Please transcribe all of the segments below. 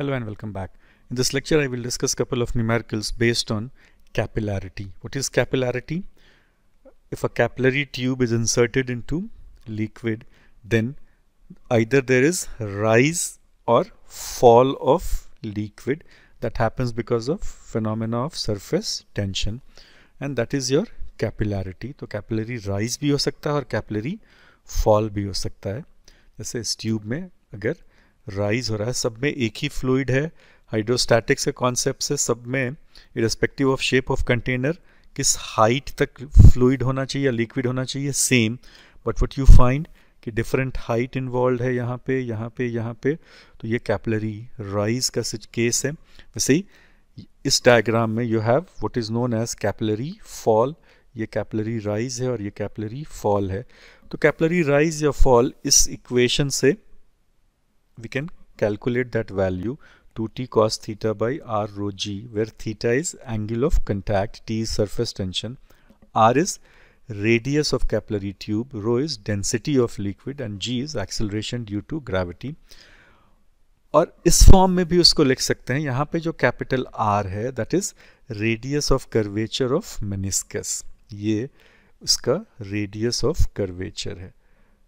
Hello and welcome back. In this lecture I will discuss a couple of numericals based on capillarity. What is capillarity? If a capillary tube is inserted into liquid, then either there is rise or fall of liquid that happens because of phenomena of surface tension, and that is your capillarity. तो capillary rise भी हो सकता है और capillary fall भी हो सकता है. जैसे इस ट्यूब में अगर राइज हो रहा है, सब में एक ही फ्लूइड है, हाइड्रोस्टैटिक्स के कॉन्सेप्ट से सब में irrespective of shape of container किस हाइट तक फ्लूइड होना चाहिए या लिक्विड होना चाहिए same, but what you find कि डिफरेंट हाइट इन्वॉल्व है यहाँ पे यहाँ पे यहाँ पे, तो ये कैपिलरी राइज का केस है. वैसे ही इस डायग्राम में you have what is known as capillary fall. ये कैपिलरी राइज है और ये कैपिलरी फॉल है. तो कैपिलरी राइज या फॉल, इस इक्वेशन से we can calculate that value 2t cos theta by r rho g, where theta is angle of contact, t is surface tension, r is radius of capillary tube, rho is density of liquid and g is acceleration due to gravity. और इस form में भी उसको लिख सकते हैं. यहाँ पे जो कैपिटल R है that is radius of curvature of meniscus. ये उसका रेडियस ऑफ कर्वेचर है.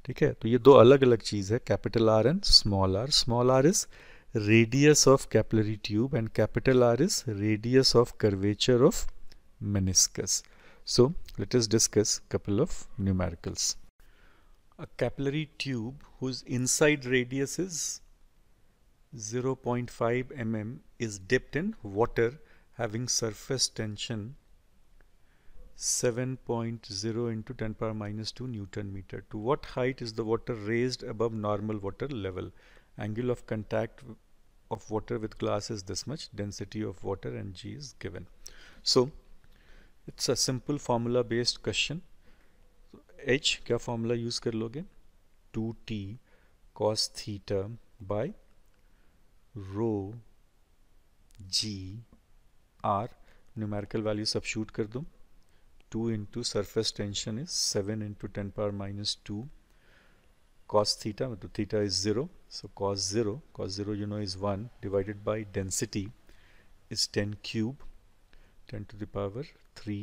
ठीक है, तो ये दो अलग अलग चीज़ है, capital R and small R. Small R is radius of capillary tube and capital R is radius of curvature of meniscus. So let us discuss couple of numericals. A capillary tube whose inside radius is 0.5 mm is dipped in water having surface tension 7.0 into 10 power minus 2 Newton meter. To what height is the water raised above normal water level? Angle of contact of water with glass is this much. Density of water and G is given. So it's a simple formula based question. H क्या formula use कर लोगे? 2t cos theta by rho g r. numerical value substitute कर दो. 2 into surface tension is 7 into 10 power minus 2 cos theta, मतलब theta is 0, so cos 0 you know is 1 divided by density is 10 cube 10 to the power 3,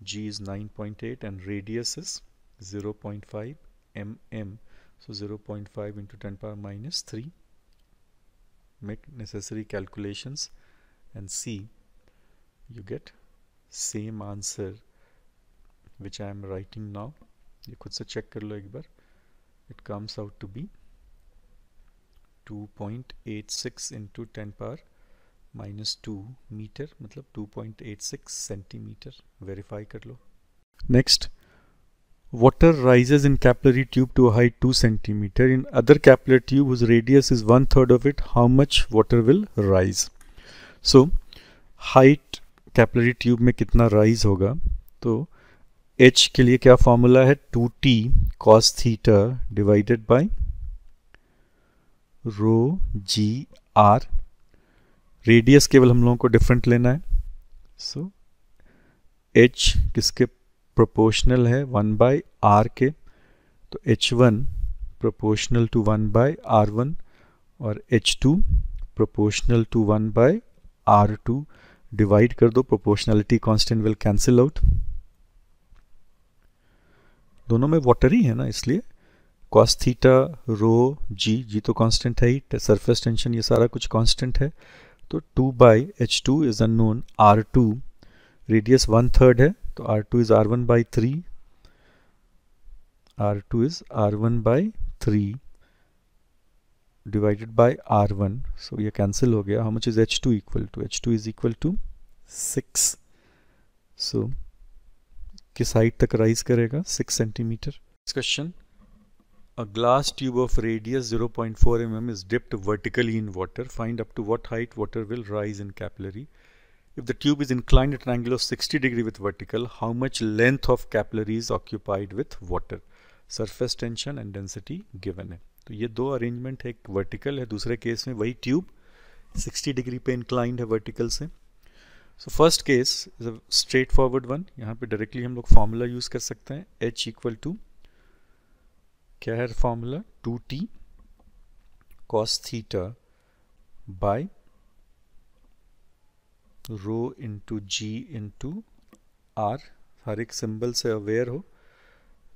g is 9.8 and radius is 0.5 mm, so 0.5 into 10 power minus 3. Make necessary calculations and see you get same answer which I am writing now. ये खुद से check कर लो एक बार. It comes out to be 2.86 into 10 power minus 2 meter, मतलब 2.86 centimeter. Verify कर लो. Next, water rises in capillary tube to a height 2 centimeter. In other capillary tube whose radius is 1/3 of it, how much water will rise? So height capillary tube में कितना rise होगा, तो H के लिए क्या formula है? 2t cos theta divided by rho g R. Radius केवल हम लोगों को डिफरेंट लेना है. सो H किसके प्रोपोर्शनल है? 1/r के, तो H1 प्रोपोर्शनल टू 1/r1 और H2 proportional to 1/r2. Divide कर दो, proportionality constant will cancel out. दोनों में वाटर ही है ना, इसलिए cos थीटा रो जी तो कांस्टेंट है ही, सरफेस टेंशन ये सारा कुछ कांस्टेंट है. तो 2/h2 is unknown, r2 radius 1/3 है, तो r2 is r1/3, r2 is r1/3 divided by r1, so ये कैंसिल हो गया. how much is h2 equal to? h2 is equal to 6. so किस हाइट तक राइज करेगा? 6 centimetre. Question, a glass tube of radius 0.4 mm is dipped vertically in water. Find up to what height water will rise in capillary. If the tube is inclined at an angle of 60 degree with vertical, how much length of capillary is occupied with water? Surface tension and density given है. तो ये दो arrangement है, एक vertical है, दूसरे case में वही ट्यूब 60 डिग्री पे इंक्लाइंड है वर्टिकल से. So first case is a straight forward one. यहाँ पे डायरेक्टली हम लोग फॉर्मूला यूज कर सकते हैं. H इक्वल टू क्या है formula? 2t cos theta by rho into g into r. हर एक सिंबल से अवेयर हो,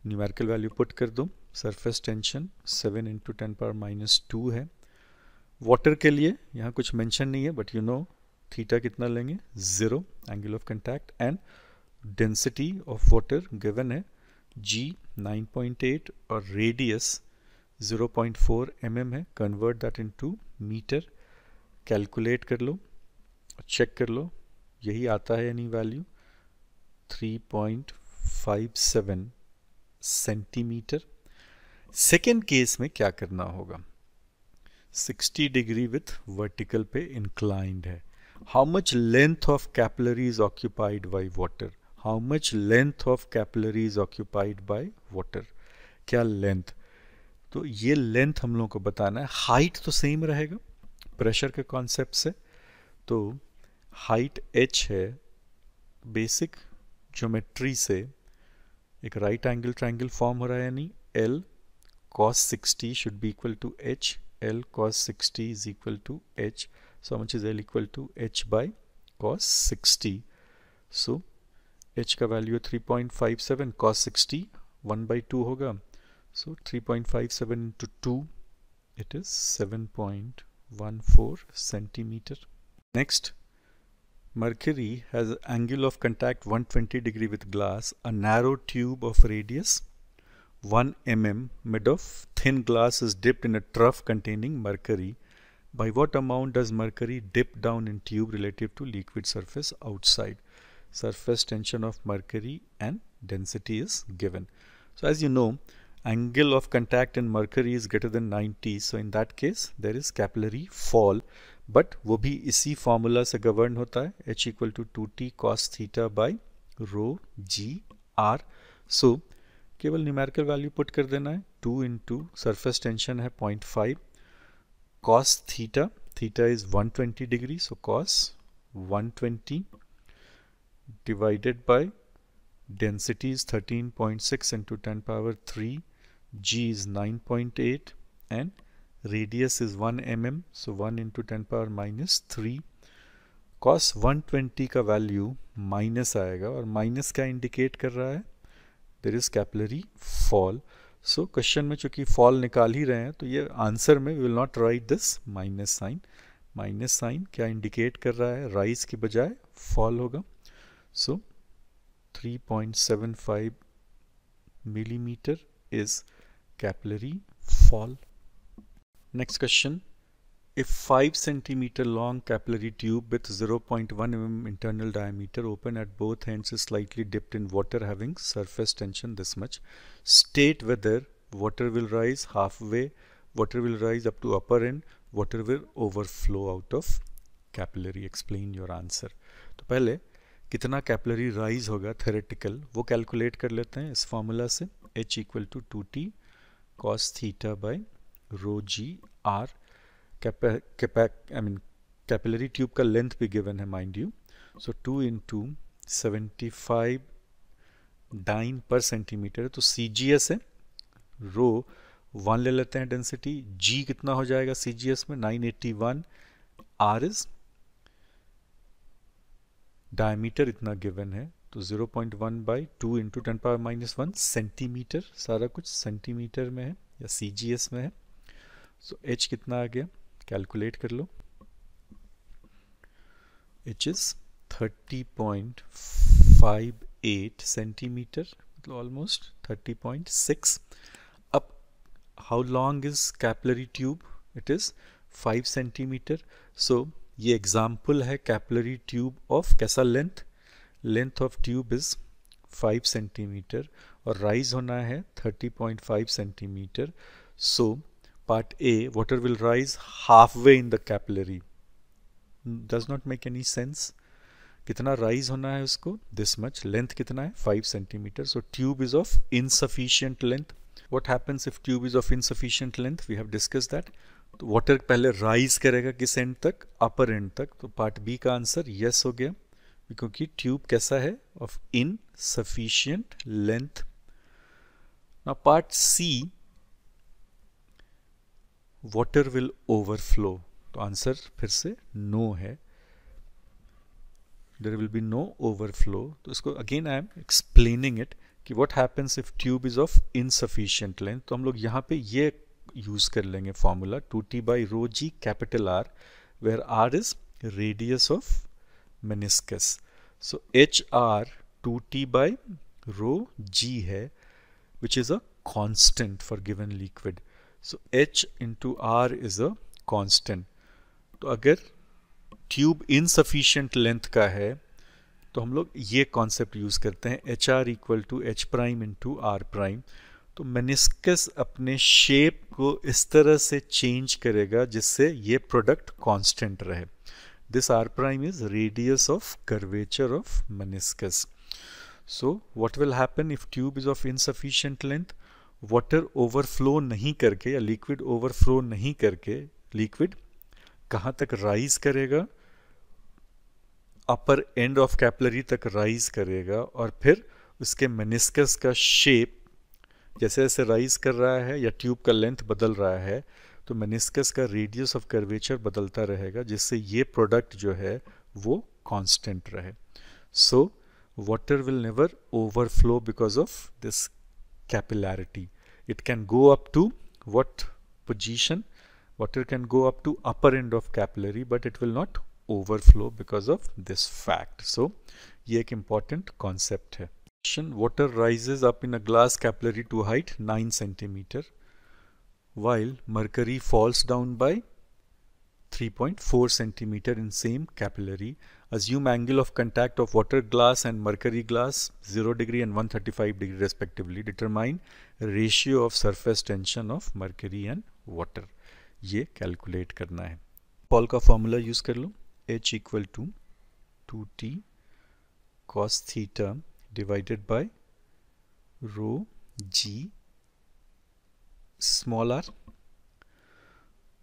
न्यूमेरिकल वैल्यू पुट कर दो। सरफेस टेंशन 7 इंटू 10⁻⁻2 है। वाटर के लिए यहाँ कुछ मेंशन नहीं है, बट यू नो थीटा कितना लेंगे, 0 angle of contact, and density of water given है g 9.8 और रेडियस 0.4 mm है। Convert that into metre, calculate कर लो, चेक कर लो यही आता है यानी वैल्यू 3.57 सेंटीमीटर। सेकेंड केस में क्या करना होगा, 60 डिग्री विथ वर्टिकल पे इंक्लाइंड है। How much length of capillary is occupied by water, how much length of capillary is occupied by water, क्या लेंथ, तो ये लेंथ हम लोगों को बताना है। हाइट तो सेम रहेगा प्रेशर के कॉन्सेप्ट से, तो हाइट h है, बेसिक ज्योमेट्री से एक राइट एंगल ट्रायंगल फॉर्म हो रहा है, यानी L cos 60 should be equal to h, L cos 60 is equal to h, so how much is L equal to h by cos 60, so h का value है 3.57, cos 60 1 by 2 होगा, so 3.57 into 2 it is 7.14 centimeter. Next, mercury has an angle of contact 120 degree with glass, a narrow tube of radius 1 mm made of thin glass is dipped in a trough containing mercury. By what amount does mercury dip down in tube relative to liquid surface outside? Surface tension of mercury and density is given. So as you know, angle of contact in mercury is greater than 90, so in that case there is capillary fall, but वो भी इसी formula से govern होता है, h equal to 2t cos theta by rho g r. So केवल numerical value put कर देना है, 2 इंटू सरफेस टेंशन है 0.5, cos theta, theta is 120 degree, so cos 120 divided by density is 13.6 into 10 power 3, g is 9.8 and radius is 1 mm, so 1 into 10 power -3। Cos 120 का value minus आएगा, और minus क्या indicate कर रहा है, there is capillary fall. So question में चूंकि fall निकाल ही रहे हैं, तो ये आंसर में we will not write this minus sign. Minus sign क्या इंडिकेट कर रहा है, राइज की बजाय फॉल होगा. सो 3.75 millimeter is capillary fall. Next question. If 5 centimeter long capillary tube with 0.1 mm internal diameter open at both ends is slightly dipped in water having surface tension this much, state whether water will rise halfway, water will rise up to upper end, water will overflow out of capillary. Explain your answer. तो पहले कितना capillary rise होगा theoretical वो calculate कर लेते हैं इस formula से. H equal to 2t cos theta by rho g R. Capillary tube का लेंथ भी गिवन है mind you. So 2 into 75 dyne पर सेंटीमीटर, तो CGS है, रो 1 ले लेते हैं डेंसिटी, G कितना हो जाएगा CGS में 981, R इज डायमीटर इतना गिवन है, तो 0.1 बाई 2 इंटू 10 पावर -1 सेंटीमीटर, सारा कुछ सेंटीमीटर में है या CGS में है. सो H कितना आ गया, कैलकुलेट कर लो. H इज 30.58 सेंटीमीटर, मतलब ऑलमोस्ट 30.6. अब how long is capillary tube, it is 5 centimetre. So ये एग्जाम्पल है कैपिलरी ट्यूब ऑफ कैसा length, length of tube is 5 centimetre और राइज होना है 30.5 centimetre. So part A, water will rise half way in the capillary. Does not make any sense. कितना rise होना है उसको, दिस मच. लेंथ कितना है 5 centimetre. So tube is of insufficient length. What happens if tube is of insufficient length, we have discuss that. तो water पहले rise करेगा किस एंड तक, अपर एंड तक. तो पार्ट बी का आंसर यस हो गया, क्योंकि ट्यूब कैसा है, of insufficient length. Now part C, water will overflow. तो आंसर फिर से नो है, there will be no overflow. तो इसको again I am explaining it कि what happens if tube is of insufficient length. तो हम लोग यहाँ पे ये यूज कर लेंगे formula 2t by rho g capital R, where R is radius of meniscus. So HR 2t by rho g है, which is a constant for given liquid. So H into R is a constant. तो अगर tube insufficient length का है तो हम लोग ये concept use करते हैं HR equal to H prime into R prime. तो मेनिस्कस अपने शेप को इस तरह से चेंज करेगा जिससे ये प्रोडक्ट कांस्टेंट रहे। This R prime is radius of curvature of meniscus. So what will happen if tube is of insufficient length? Water overflow नहीं करके या लिक्विड ओवरफ्लो नहीं करके लिक्विड कहाँ तक राइज करेगा? अपर एंड ऑफ कैपिलरी तक राइज करेगा और फिर उसके मेनिस्कस का शेप जैसे जैसे राइज कर रहा है या ट्यूब का लेंथ बदल रहा है तो मेनिस्कस का रेडियस ऑफ कर्वेचर बदलता रहेगा जिससे ये प्रोडक्ट जो है वो कांस्टेंट रहे। So water will never overflow because of this capillarity. It can go up to what position? Water can go up to upper end of capillary, but it will not overflow because of this fact. So, ये एक important concept है. Water rises up in a glass capillary to height 9 centimeter, while mercury falls down by 3.4 centimeter in same capillary. Assume angle of contact of water glass and mercury glass 0 degree and 135 degree respectively. Determine ratio of surface tension of mercury and water. ये calculate करना है। पॉल का formula use कर लो, H equal to 2t cos theta divided by rho g small r।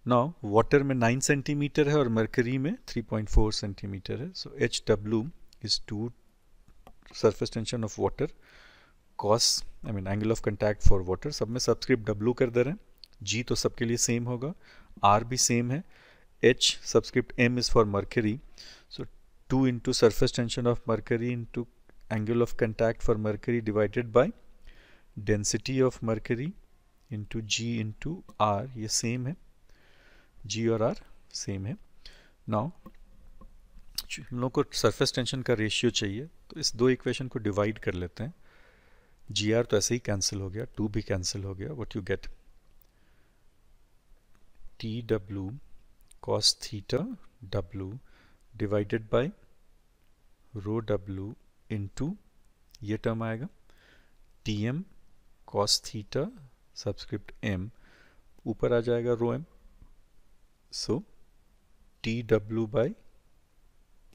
Now water में 9 centimetre है और मरकरी में 3.4 सेंटीमीटर है। So H W is 2 surface tension of water cos angle of contact for water, सब में subscript W कर दे रहे हैं। G तो सबके लिए सेम होगा, R भी सेम है, H subscript M is for mercury. So 2 into surface tension of mercury into angle of contact for mercury divided by density of mercury into G into R, ये same है, G और R same है। Now हम लोग को surface tension का ratio चाहिए तो इस दो इक्वेशन को डिवाइड कर लेते हैं। GR तो ऐसे ही कैंसिल हो गया, 2 भी कैंसिल हो गया। What you get? TW cos theta W divided by rho W into ये टर्म आएगा TM cos theta subscript M, ऊपर आ जाएगा rho M। So TW by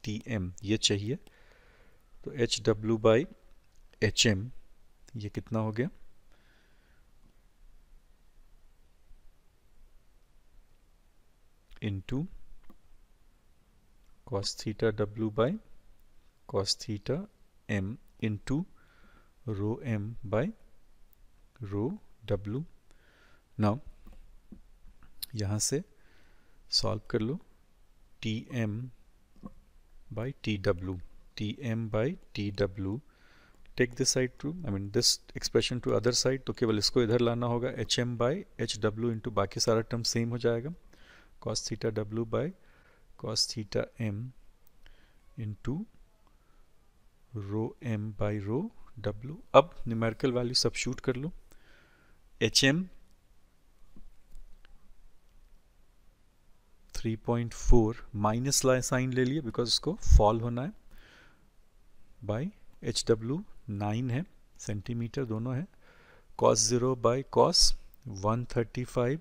TM ये चाहिए, तो HW by HM ये कितना हो गया? into cos theta W by cos theta M into rho M by rho W। now यहाँ से सॉल्व कर लो, TM by TW, TM by TW, take this side to this expression to other side, तो केवल इसको इधर लाना होगा, HM by HW इंटू बाकी सारा टर्म सेम हो जाएगा, cos theta W by cos theta M into rho M by rho W। अब न्यूमेरिकल वैल्यू सबस्टिट्यूट कर लो, HM 3.4 माइनस साइन ले लिए बिकॉज उसको फॉल होना है, बाय HW 9 है सेंटीमीटर दोनों है, cos 0 by cos 135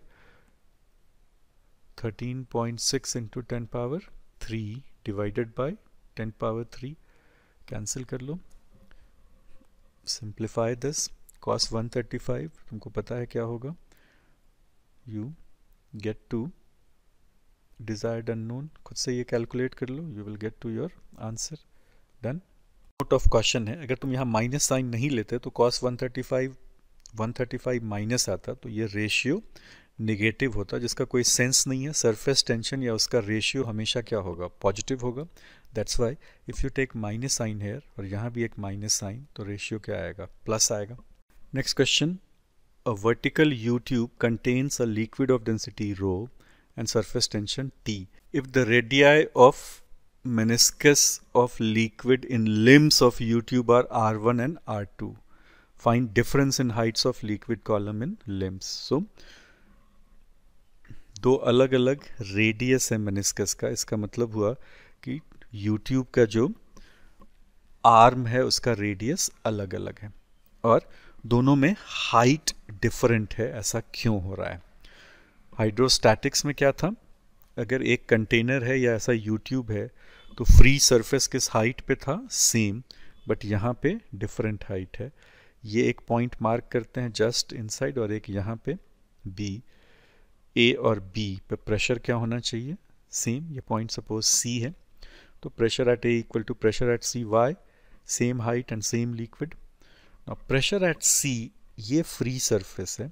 13.6 into 10 power 3 divided by 10 power 3, cancel कर लो, सिंप्लीफाई दिस, cos 135 तुमको पता है क्या होगा, you get to desired unknown, खुद से ये कैलकुलेट कर लो, you will get to your answer. Done. Note of question है, अगर तुम यहाँ माइनस साइन नहीं लेते तो cos 135 माइनस आता तो ये रेशियो नेगेटिव होता, जिसका कोई सेंस नहीं है, सरफेस टेंशन या उसका रेशियो हमेशा क्या होगा, पॉजिटिव होगा. That's why if you take minus sign here और यहाँ भी एक माइनस साइन, तो रेशियो क्या आएगा, प्लस आएगा. Next question. A vertical U-tube contains a liquid of density rho and surface tension T. If the radii of meniscus of liquid in limbs of U-tube are R1 and R2, find difference in heights of liquid column in limbs. So, दो अलग अलग radius है meniscus का. इसका मतलब हुआ कि U-tube का जो आर्म है उसका रेडियस अलग अलग है और दोनों में हाइट डिफरेंट है. ऐसा क्यों हो रहा है? हाइड्रोस्टैटिक्स में क्या था, अगर एक कंटेनर है या ऐसा यूट्यूब है तो फ्री सरफेस किस हाइट पे था, सेम, बट यहाँ पे डिफरेंट हाइट है. ये एक पॉइंट मार्क करते हैं जस्ट इनसाइड और एक यहाँ पे बी. ए और बी पे प्रेशर क्या होना चाहिए, सेम. ये पॉइंट सपोज सी है, तो pressure at A equal to pressure at C. Why, same height and same liquid. Pressure at C ये फ्री सरफेस है,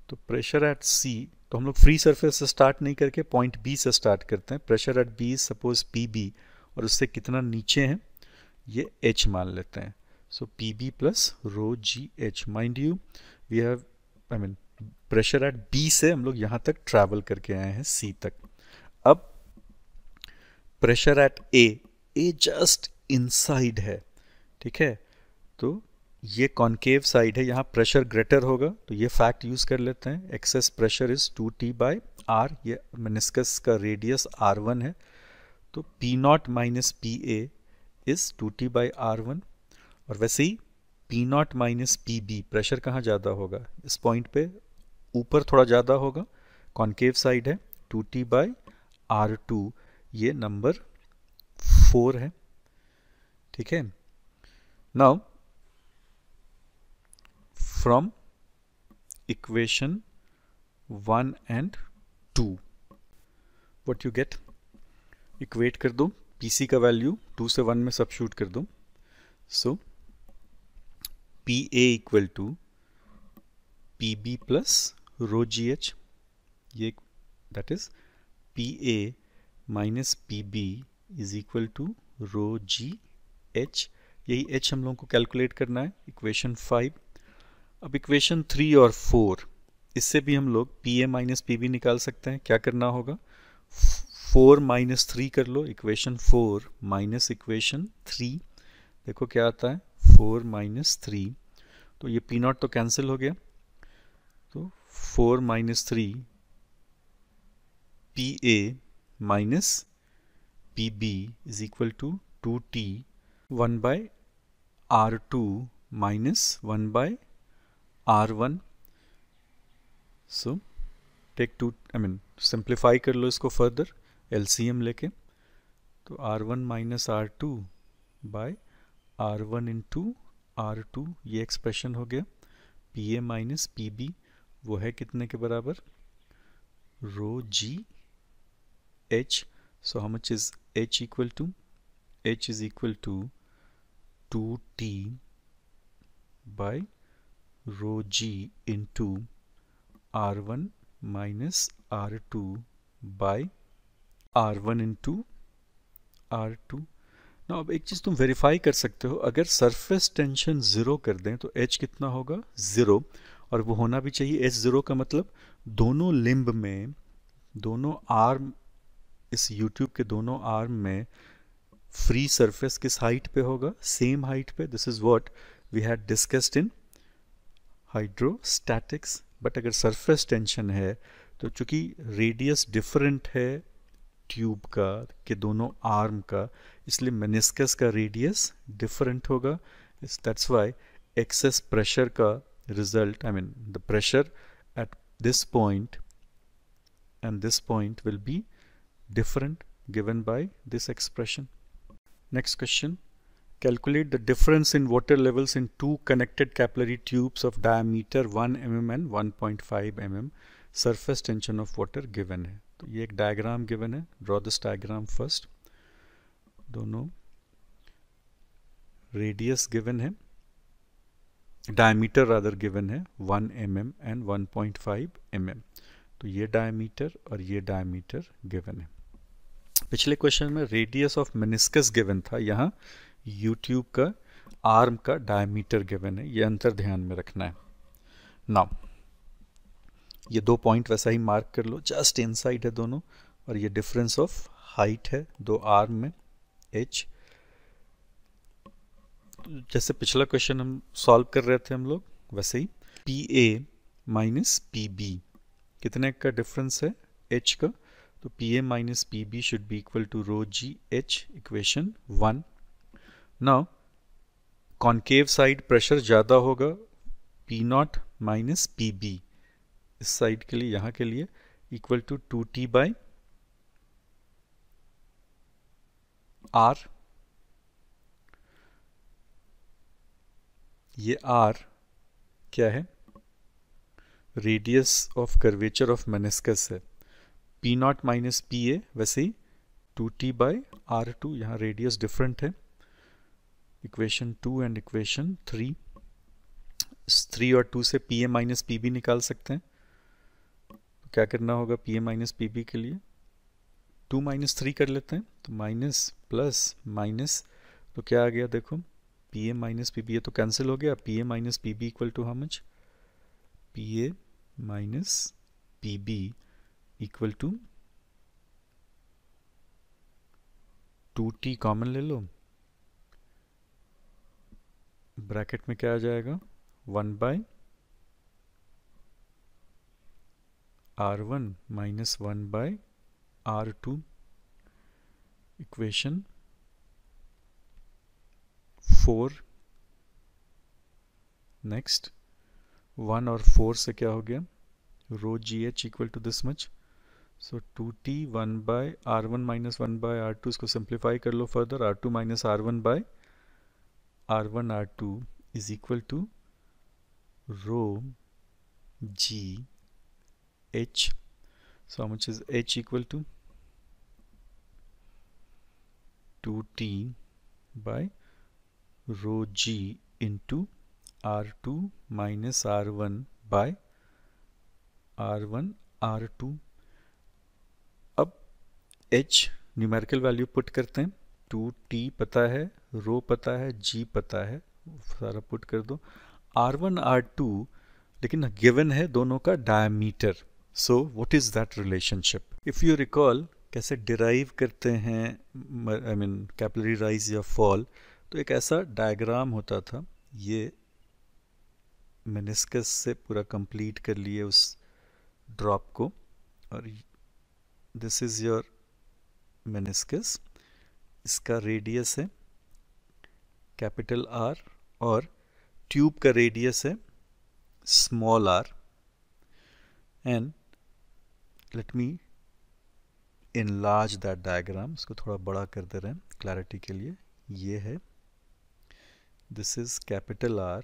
तो प्रेशर एट सी, तो हम लोग फ्री सरफेस से स्टार्ट नहीं करके पॉइंट बी से स्टार्ट करते हैं. Pressure at B suppose P B, और उससे कितना नीचे है ये एच मान लेते हैं. So P B plus rho ji H. Mind you we have, I mean pressure at B से हम लोग यहाँ तक ट्रैवल करके आए हैं सी तक. अब pressure at A just inside है, ठीक है, तो ये कॉन्केव साइड है, यहाँ प्रेशर ग्रेटर होगा, तो ये फैक्ट यूज कर लेते हैं. Excess pressure is 2t by आर. ये मेनिस्कस का रेडियस r1 है, तो p not minus P A is 2t by r1. और वैसे ही p not minus P B, pressure कहाँ ज़्यादा होगा, इस पॉइंट पे ऊपर थोड़ा ज़्यादा होगा, कॉन्केव साइड है, 2t बाई r2. ये नंबर 4 है, ठीक है. Now from equation 1 and 2 what you get, equate कर दो, PC का वैल्यू 2 से 1 में सब्स्टिट्यूट कर दो. So PA equal to PB plus rho GH, ये that is PA minus PB is equal to rho GH. यही H हम लोगों को कैलकुलेट करना है, इक्वेशन 5. अब इक्वेशन 3 और 4, इससे भी हम लोग P A minus P B निकाल सकते हैं. क्या करना होगा, 4 माइनस 3 कर लो, इक्वेशन 4 माइनस इक्वेशन 3. देखो क्या आता है, 4 माइनस 3, तो ये पी नॉट तो कैंसिल हो गया, तो 4 minus 3 P A minus P B is equal to 2t 1 by r2 minus 1 by R1. So take 2, I mean simplify कर लो इसको फर्दर LCM लेके, तो R1 minus R2 by R1 into R2, ये एक्सप्रेशन हो गया. PA माइनस PB वो है कितने के बराबर, rho ji H. So how much is H equal to, H is equal to 2t by rho G into R1 minus R2 by R1 into R2. ना अब एक चीज़ तुम वेरीफाई कर सकते हो, अगर सरफेस टेंशन 0 कर दें तो H कितना होगा, 0, और वो होना भी चाहिए. H0 का मतलब दोनों लिम्ब में, दोनों आर्म, इस यूट्यूब के दोनों आर्म में फ्री सरफेस किस हाइट पे होगा, सेम हाइट पे. This is what we had discussed in hydrostatics. But अगर सरफेस टेंशन है तो चूंकि रेडियस डिफरेंट है ट्यूब का के दोनों आर्म का, इसलिए मेनिस्कस का रेडियस डिफरेंट होगा. दैट्स व्हाई एक्सेस प्रेशर का result, I mean the pressure at this point and this point will be different given by this expression. Next question. Calculate the difference in water levels in two connected capillary tubes of diameter 1 mm and 1.5 mm. Surface tension of water given है. तो ये एक diagram given है. Draw this diagram first. दोनों radius given है, diameter rather given है 1 mm and 1.5 mm. तो ये डायमीटर और ये डायमीटर गिवन है। पिछले क्वेश्चन में रेडियस ऑफ मेनिस्कस गिवन था, यहाँ यूट्यूब का आर्म का डायमीटर गिवन है, ये अंतर ध्यान में रखना है। नाउ ये 2 पॉइंट वैसा ही मार्क कर लो, जस्ट इनसाइड है दोनों, और ये डिफरेंस ऑफ हाइट है 2 आर्म में h। जैसे पिछला क्वेश्चन हम सॉल्व कर रहे थे हम लोग, वैसे ही PA माइनस PB कितने का डिफरेंस है h का, तो PA minus PB should be equal to rho g h, equation 1। Now concave side pressure ज़्यादा होगा, P0 माइनस PB इस साइड के लिए, यहाँ के लिए equal to 2T by R। ये R क्या है, radius of curvature of meniscus है। P0 माइनस PA वैसे ही 2T बाई R2, यहाँ रेडियस डिफरेंट है। इक्वेशन 2 एंड इक्वेशन 3, 3 और 2 से PA माइनस PB निकाल सकते हैं। तो क्या करना होगा PA माइनस PB के लिए, 2 माइनस 3 कर लेते हैं, तो माइनस प्लस माइनस, तो क्या आ गया देखो, PA माइनस PB, ये तो कैंसिल हो गया। PA minus PB equal to how much, PA minus PB equal to 2T common ले लो, ब्रैकेट में क्या आ जाएगा 1 by R1 minus 1 by R2, equation 4। Next 1 और 4 से क्या हो गया, rho ji H equal to this much, so 2T 1 by R1 minus 1 by R2, इसको सिंप्लीफाई कर लो further, R2 minus R1 by R1 R2 is equal to rho ji H. So how much is h equal to 2T by rho g into R2 minus R1 by R1 R2। अब h numerical value put करते हैं, 2T पता है, रो पता है, g पता है, सारा पुट कर दो। R1 R2 लेकिन गिवन है दोनों का diameter, so what is that relationship. If you recall कैसे डिराइव करते हैं, आई मीन कैपिलरी राइज या फॉल, तो एक ऐसा डायग्राम होता था, ये मेनिस्कस से पूरा कंप्लीट कर लिए उस ड्रॉप को, और दिस इज योर मेनिस्कस, इसका रेडियस है कैपिटल R और ट्यूब का रेडियस है small r, and let me enlarge that diagram, इसको थोड़ा बड़ा कर दे रहे हैं क्लैरिटी के लिए। ये है, दिस इज कैपिटल R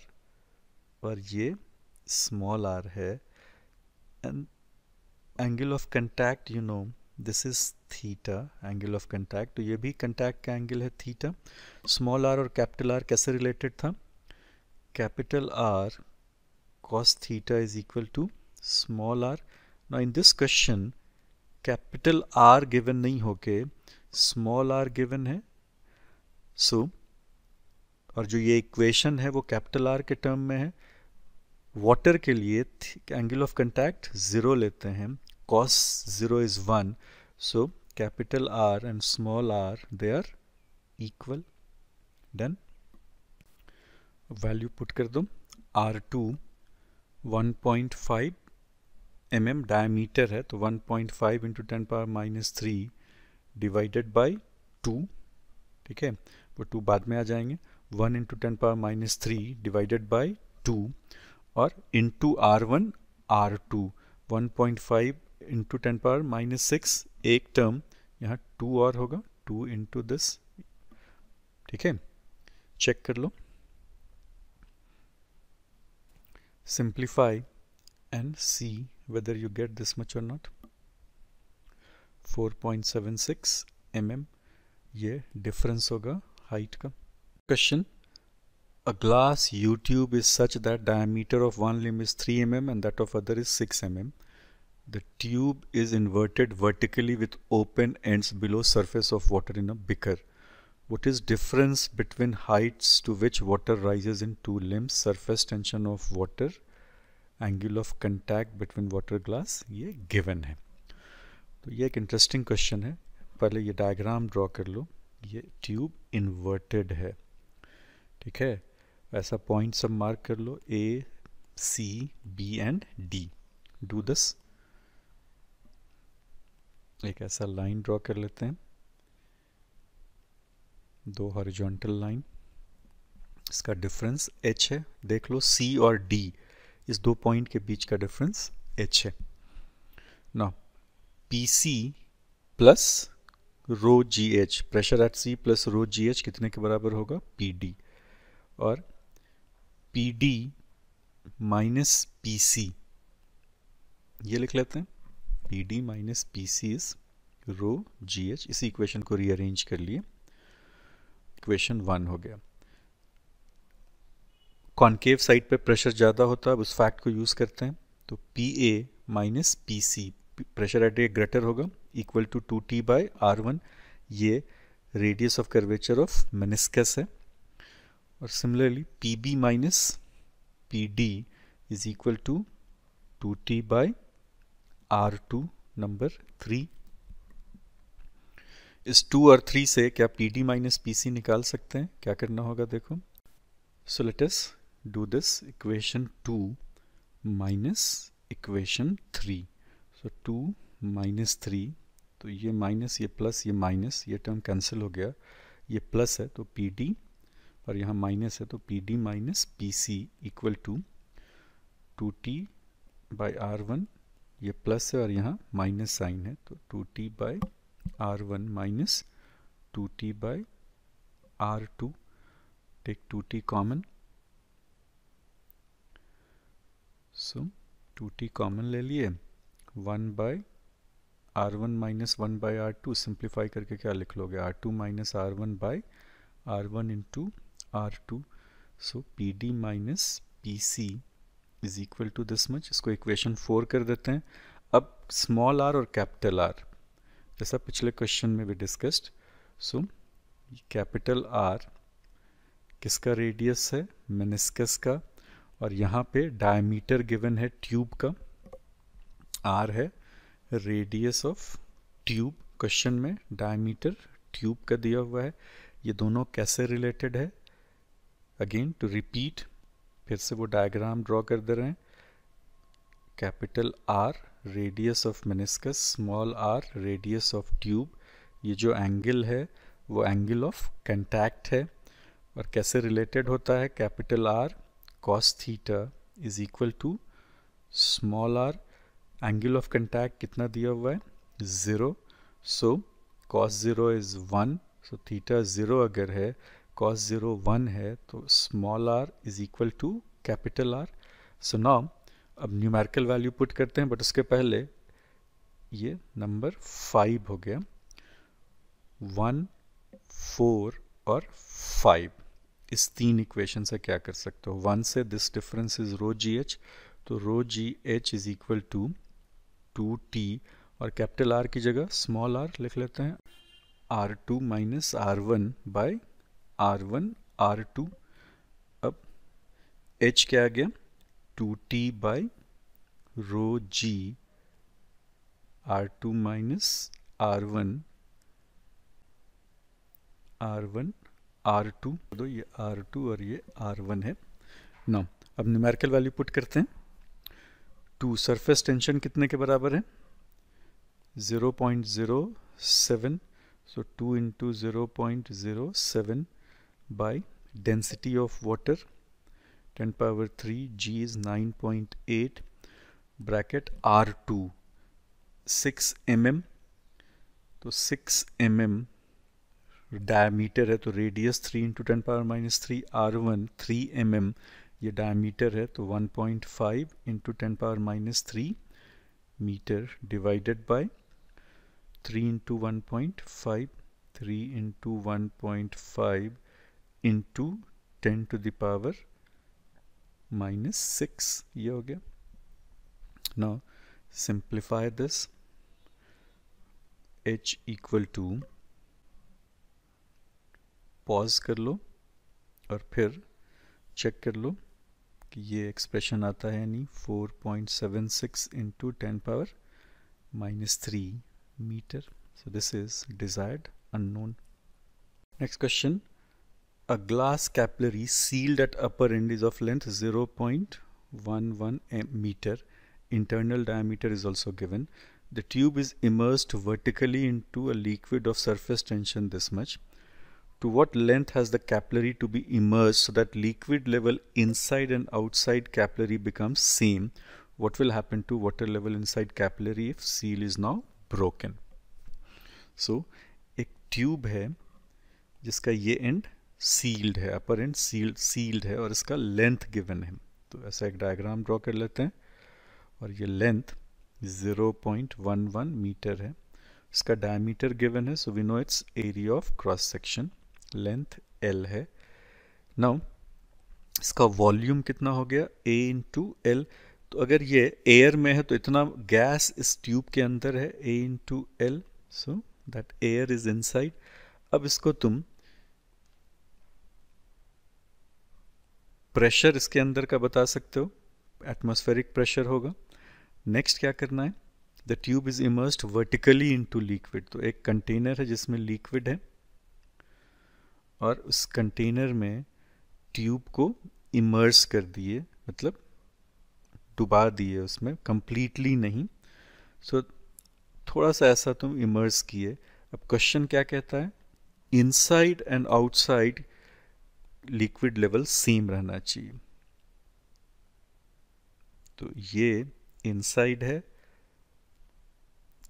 और ये स्मॉल r है, and angle of contact you know this is theta, angle of contact, तो ये भी कंटैक्ट का एंगल है थीटा। स्मॉल r और कैपिटल R कैसे रिलेटेड था, capital R cos theta is equal to small r। now in this question capital R given नहीं होके स्मॉल r गिवन है, सो और जो ये इक्वेशन है वो कैपिटल R के टर्म में है। वाटर के लिए एंगल ऑफ कंटैक्ट 0 लेते हैं, cos 0 is 1, so capital R and small r they are equal। Done, value put कर दो, R2 1.5 mm डायमीटर है, तो 1.5 into 10 power minus 3 divided by 2, ठीक है, वो 2 बाद में आ जाएंगे, 1 into 10 power minus 3 divided by 2, और into R1 R2 1.5 into 10 power minus 6, एक टर्म यहाँ 2 और होगा, 2 इंटू दिस, ठीक है, चेक कर लो, simplify and see whether you get this much or not। 4.76 mm ये डिफरेंस होगा हाइट का। Question, a glass U tube is such that diameter of one limb is 3 mm and that of other is 6 mm, The tube is inverted vertically with open ends below surface of water in a beaker. What is difference between heights to which water rises in two limbs? Surface tension of water, angle of contact between water glass, ये given है. तो ये एक interesting question है. पहले ये diagram draw कर लो. ये ट्यूब इन्वर्टेड है, ठीक है. ऐसा पॉइंट सब मार्क कर लो, A, C, B and D. Do this. एक ऐसा लाइन ड्रॉ कर लेते हैं, दो हॉरिजॉन्टल लाइन. इसका डिफरेंस h है. देख लो C और D, इस दो पॉइंट के बीच का डिफरेंस h है. Now PC plus rho GH, pressure at C plus rho GH कितने के बराबर होगा? PD. और PD माइनस PC, ये लिख लेते हैं. PD minus PC is rho GH. इसी इक्वेशन को रीअरेंज कर लिए, इक्वेशन 1 हो गया. कॉनकेव साइड पे प्रेशर ज़्यादा होता है, अब उस फैक्ट को यूज़ करते हैं. तो PA minus PC, pressure at A greater होगा, equal to 2T by R1. ये radius of curvature of meniscus है. और similarly PB minus PD is equal to 2T by R2 number 3. इस 2 और 3 से क्या PD माइनस PC निकाल सकते हैं? क्या करना होगा देखो. सो let us do this. Equation 2 minus equation 3. So 2 minus 3, तो ये माइनस, ये प्लस, ये माइनस, ये टर्म कैंसिल हो गया. ये प्लस है तो PD, और यहाँ माइनस है तो PD minus PC equal to 2T by R1. ये प्लस है और यहाँ माइनस साइन है, तो 2T by R1 minus 2T by R2. Take 2T common, so 2T common ले लिए. 1 by R1 minus 1 by R2, simplify करके क्या लिख लोगे? R2 minus R1 by R1 into R2. So PD minus PC is equal to this much. इसको equation 4 कर देते हैं. अब स्मॉल r और कैपिटल R, जैसा पिछले क्वेश्चन में भी डिस्कस्ड. सो कैपिटल R किसका रेडियस है? मेनिस्कस का. और यहाँ पे डायमीटर गिवन है ट्यूब का, R है रेडियस ऑफ ट्यूब. क्वेश्चन में डायमीटर ट्यूब का दिया हुआ है. ये दोनों कैसे रिलेटेड है? अगेन टू रिपीट, फिर से वो डायग्राम ड्रॉ कर दे रहे हैं. Capital R radius of meniscus, small r radius of tube. ये जो एंगल है वो एंगल ऑफ कंटैक्ट है. और कैसे रिलेटेड होता है? Capital R cos theta is equal to small r, angle of contact कितना दिया हुआ है? 0. So cos 0 is 1, so theta 0 अगर है, cos 0 1 है, तो small r is equal to capital R. So now अब न्यूमेरिकल वैल्यू पुट करते हैं, बट उसके पहले ये नंबर 5 हो गया. 1, 4 और 5, इस तीन इक्वेशन से क्या कर सकते हो? 1 से this difference is rho GH, तो rho GH is equal to 2T, और कैपिटल R की जगह स्मॉल r लिख लेते हैं, R2 minus R1 by R1 R2. अब H क्या आ गया? 2T by rho G R2 minus R1 R2. तो ये R2 और ये R1 है. नाउ अब न्यूमेरिकल वैल्यू पुट करते हैं. 2 सरफेस टेंशन कितने के बराबर है? 0.07. So 2 into 0.07 by density of water 10 power 3, G is 9.8, bracket R2 6 mm. तो 6 mm डायमीटर है, तो radius 3 into 10 power minus 3. R1 3 mm, ये डायमीटर है, तो 1.5 into 10 power minus 3 metre divided by 3 into 1.5, 3 into 1.5 into 10 to the power -6, ये हो गया. Now simplify this, h equal to, pause कर लो और फिर चेक कर लो कि ये एक्सप्रेशन आता है नहीं, 4.76 into 10⁻³ metre. So this is desired unknown. Next question. A glass capillary sealed at upper end is of length 0.11 meter. Internal diameter is also given. The tube is immersed vertically into a liquid of surface tension this much. To what length has the capillary to be immersed so that liquid level inside and outside capillary becomes same? What will happen to water level inside capillary if seal is now broken? So एक tube है जिसका ये and sealed है, अपर and sealed है और इसका length given है. तो ऐसा एक डायग्राम ड्रॉ कर लेते हैं और ये लेंथ 0.11 मीटर है. इसका डायमीटर गिवन है, so we know its area of cross section. Length L है. नाउ इसका वॉल्यूम कितना हो गया, A इंटू L. तो अगर ये एयर में है तो इतना गैस इस ट्यूब के अंदर है, A into L, so that air is inside. अब इसको तुम प्रेशर इसके अंदर का बता सकते हो, एटमॉस्फेरिक प्रेशर होगा. नेक्स्ट क्या करना है, the tube is immersed vertically into liquid. तो एक कंटेनर है जिसमें लिक्विड है और उस कंटेनर में ट्यूब को इमर्स कर दिए, मतलब डुबा दिए उसमें, कंप्लीटली नहीं. सो थोड़ा सा ऐसा तुम इमर्स किए. अब क्वेश्चन क्या कहता है, inside and outside liquid level same रहना चाहिए. तो ये इनसाइड है,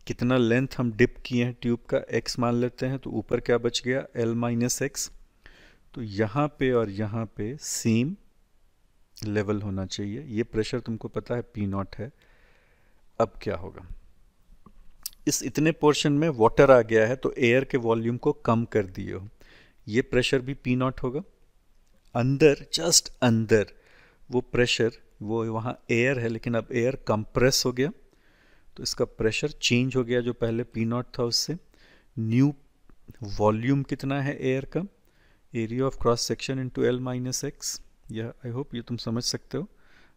कितना लेंथ हम डिप किए हैं ट्यूब का, x मान लेते हैं. तो ऊपर क्या बच गया, L माइनस एक्स. तो यहाँ पे और यहाँ पे सेम लेवल होना चाहिए. ये प्रेशर तुमको पता है P0 है. अब क्या होगा, इस इतने पोर्शन में वाटर आ गया है तो एयर के वॉल्यूम को कम कर दिए हो. ये प्रेशर भी P0 होगा. अंदर, जस्ट अंदर वो प्रेशर, वो वहाँ एयर है लेकिन अब एयर कंप्रेस हो गया तो इसका प्रेशर चेंज हो गया, जो पहले P0 था उससे. न्यू वॉल्यूम कितना है एयर का, area of cross section into L minus x. यह आई होप ये तुम समझ सकते हो.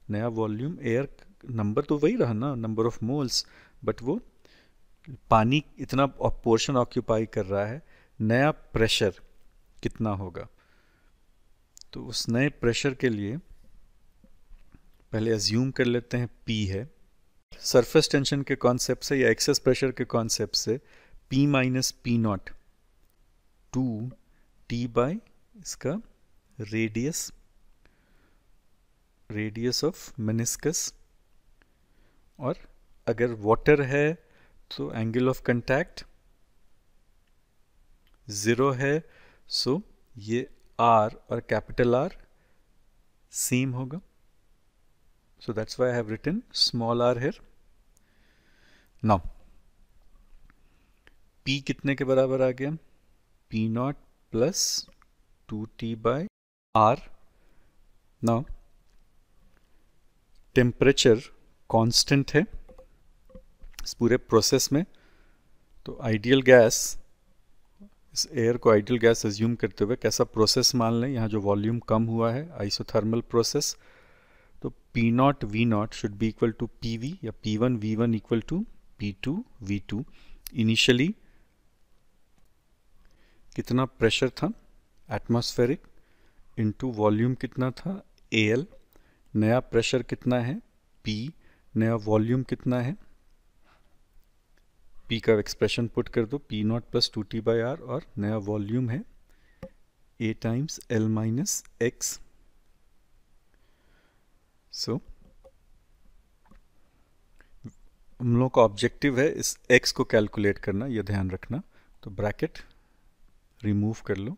नया वॉल्यूम, एयर नंबर तो वही रहा ना, नंबर ऑफ मोल्स, बट वो पानी इतना पोर्शन ऑक्यूपाई कर रहा है. नया प्रेशर कितना होगा, तो उस नए प्रेशर के लिए पहले अज्यूम कर लेते हैं P है. सरफेस टेंशन के कॉन्सेप्ट से या एक्सेस प्रेशर के कॉन्सेप्ट से P minus P0 2T by इसका रेडियस ऑफ मेनिस्कस. और अगर वाटर है तो एंगल ऑफ कंटैक्ट 0 है, सो ये R और कैपिटल R सेम होगा. So that's why I have written small r here. Now P कितने के बराबर आ गया, P0 plus 2T by R. Now temperature constant है इस पूरे प्रोसेस में. तो आइडियल गैस, इस एयर को आइडियल गैस अज्यूम करते हुए कैसा प्रोसेस मान लें, यहाँ जो वॉल्यूम कम हुआ है, आइसोथर्मल प्रोसेस. तो P0 V0 should be equal to PV या P1 V1 equal to P2 V2. Initially कितना प्रेशर था, एटमॉस्फेरिक, इनटू वॉल्यूम कितना था AL. नया प्रेशर कितना है P, नया वॉल्यूम कितना है, P का एक्सप्रेशन पुट कर दो, P0 plus 2T by R, और नया वॉल्यूम है A times L minus X. So हम लोग का ऑब्जेक्टिव है इस x को कैलकुलेट करना, यह ध्यान रखना. तो ब्रैकेट रिमूव कर लो,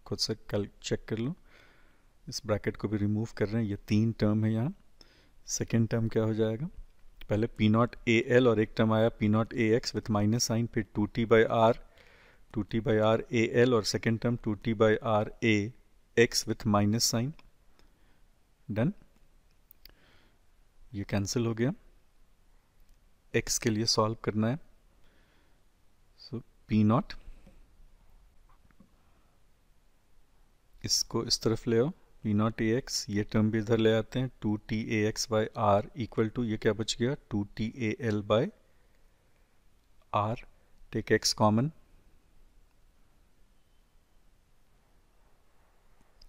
खुद से चेक कर लो. इस ब्रैकेट को भी रिमूव कर रहे हैं, ये 3 टर्म है यहाँ. सेकेंड टर्म क्या हो जाएगा, पहले P0 AL और एक टर्म आया P0 AX with minus sign, फिर 2T बाई R AL और second term 2T by R AX with minus sign. Done, ये कैंसिल हो गया. x के लिए सॉल्व करना है। सो पी नॉट, इसको इस तरफ ले आओ, पी नॉट ए एक्स, ये टर्म भी इधर ले आते हैं, 2t A X by R equal to, ये क्या बच गया, 2t A L by R. Take x common,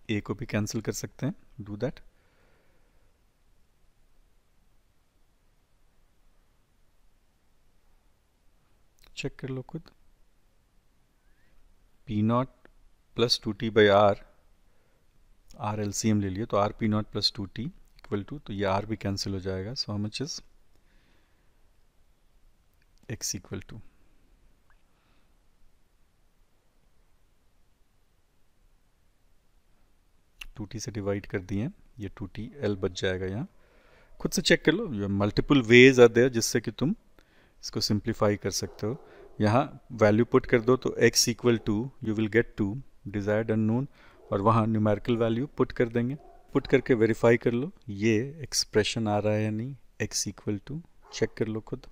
a को भी कैंसिल कर सकते हैं, डू दैट। चेक कर लो खुद, P naught plus 2t by R, R LCM ले लिए तो R P naught plus 2t equal to, तो ये आर भी कैंसिल हो जाएगा। So how much is x equal to, two T से डिवाइड कर दिए, ये 2t l बच जाएगा। यहाँ खुद से चेक कर लो, मल्टीपल वेज आर देयर जिससे कि तुम इसको सिंप्लीफाई कर सकते हो। यहाँ वैल्यू पुट कर दो तो x equal to you will get 2 desired unknown, और वहाँ न्यूमेरिकल वैल्यू पुट कर देंगे। पुट करके वेरीफाई कर लो ये एक्सप्रेशन आ रहा है या नहीं, x इक्वल टू, चेक कर लो खुद।